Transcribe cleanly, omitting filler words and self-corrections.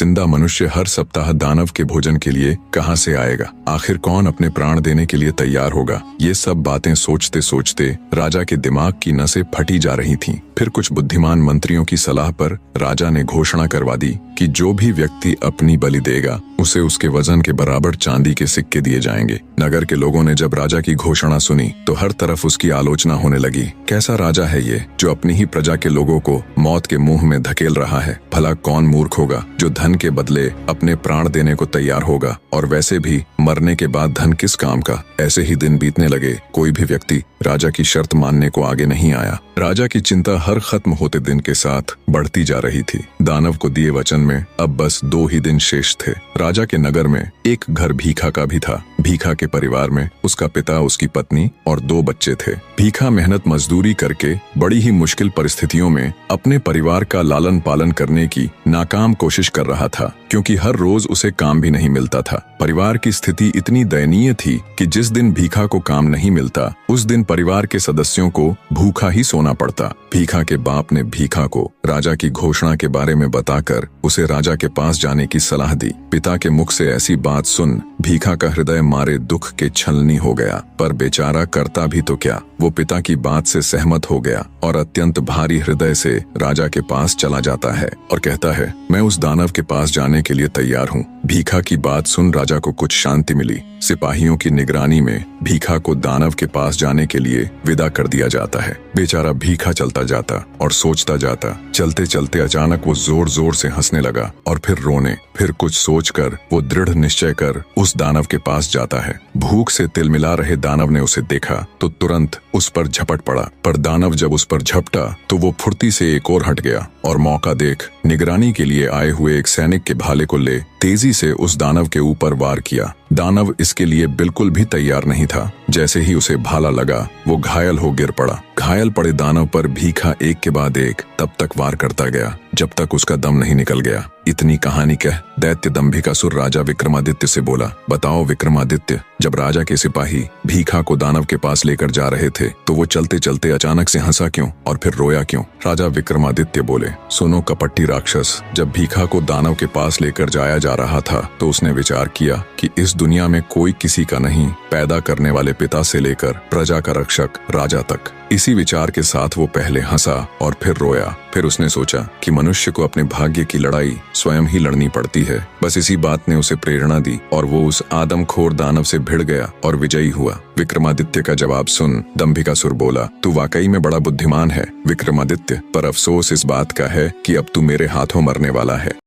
जिंदा मनुष्य हर सप्ताह दानव के भोजन के लिए कहां से आएगा? आखिर कौन अपने प्राण देने के लिए तैयार होगा? ये सब बातें सोचते सोचते राजा के दिमाग की नसें फटी जा रही थीं। फिर कुछ बुद्धिमान मंत्रियों की सलाह पर राजा ने घोषणा करवा दी कि जो भी व्यक्ति अपनी बलि देगा उसे उसके वजन के बराबर चांदी के सिक्के दिए जाएंगे। नगर के लोगों ने जब राजा की घोषणा सुनी तो हर तरफ उसकी आलोचना होने लगी। कैसा राजा है ये जो अपनी ही प्रजा के लोगों को मौत के मुंह में धकेल रहा है? भला कौन मूर्ख होगा जो धन के बदले अपने प्राण देने को तैयार होगा? और वैसे भी मरने के बाद धन किस काम का? ऐसे ही दिन बीतने लगे। कोई भी व्यक्ति राजा की शर्त मानने को आगे नहीं आया। राजा की चिंता हर खत्म होते दिन के साथ बढ़ती जा रही थी। दानव को दिए वचन में अब बस 2 ही दिन शेष थे। राजा के नगर में एक घर भीखा का भी था। भीखा के परिवार में उसका पिता, उसकी पत्नी और 2 बच्चे थे। भीखा मेहनत मजदूरी करके बड़ी ही मुश्किल परिस्थितियों में अपने परिवार का लालन पालन करने की नाकाम कोशिश कर रहा था, क्योंकि हर रोज उसे काम भी नहीं मिलता था। परिवार की स्थिति इतनी दयनीय थी कि जिस दिन भीखा को काम नहीं मिलता उस दिन परिवार के सदस्यों को भूखा ही सोना पड़ता। भीखा के बाप ने भीखा को राजा की घोषणा के बारे में बताकर उसे राजा के पास जाने की सलाह दी। पिता के मुख से ऐसी बात सुन भीखा का हृदय मारे दुख के छलनी हो गया, पर बेचारा करता भी तो क्या। वो पिता की बात से सहमत हो गया और अत्यंत भारी हृदय से राजा के पास चला जाता है और कहता है, मैं उस दानव के पास जाने के लिए तैयार हूँ। भीखा की बात सुन राजा को कुछ शांति मिली। सिपाहियों की निगरानी में भीखा को दानव के पास जाने के लिए विदा कर दिया जाता है। बेचारा भीखा चलता जाता और सोचता जाता। चलते चलते अचानक वो जोर जोर से हंसने लगा और फिर रोने। फिर कुछ सोचकर वो दृढ़ निश्चय कर उस दानव के पास जाता है। भूख से तिलमिला रहे दानव ने उसे देखा तो तुरंत उस पर झपट पड़ा, पर दानव जब उस पर झपटा तो वो फुर्ती से एक और हट गया और मौका देख निगरानी के लिए आए हुए एक सैनिक के भाले को ले तेजी से उस दानव के ऊपर वार किया। दानव इसके लिए बिल्कुल भी तैयार नहीं था। जैसे ही उसे भाला लगा वो घायल हो गिर पड़ा। घायल पड़े दानव पर भीखा एक के बाद एक तब तक वार करता गया जब तक उसका दम नहीं निकल गया। इतनी कहानी कह दैत्य दंभिकासुर राजा विक्रमादित्य से बोला, बताओ विक्रमादित्य, जब राजा के सिपाही भीखा को दानव के पास लेकर जा रहे थे तो वो चलते चलते अचानक से हंसा क्यों और फिर रोया क्यों? राजा विक्रमादित्य बोले, सुनो कपटी राक्षस, जब भीखा को दानव के पास लेकर जाया जा रहा था तो उसने विचार किया कि इस दुनिया में कोई किसी का नहीं, पैदा करने वाले पिता से लेकर प्रजा का रक्षक राजा तक। इसी विचार के साथ वो पहले हंसा और फिर रोया। फिर उसने सोचा कि मनुष्य को अपने भाग्य की लड़ाई स्वयं ही लड़नी पड़ती है। बस इसी बात ने उसे प्रेरणा दी और वो उस आदमखोर दानव से भिड़ गया और विजयी हुआ। विक्रमादित्य का जवाब सुन दंभिकासुर बोला, तू वाकई में बड़ा बुद्धिमान है विक्रमादित्य, पर अफसोस इस बात का है कि अब तू मेरे हाथों मरने वाला है।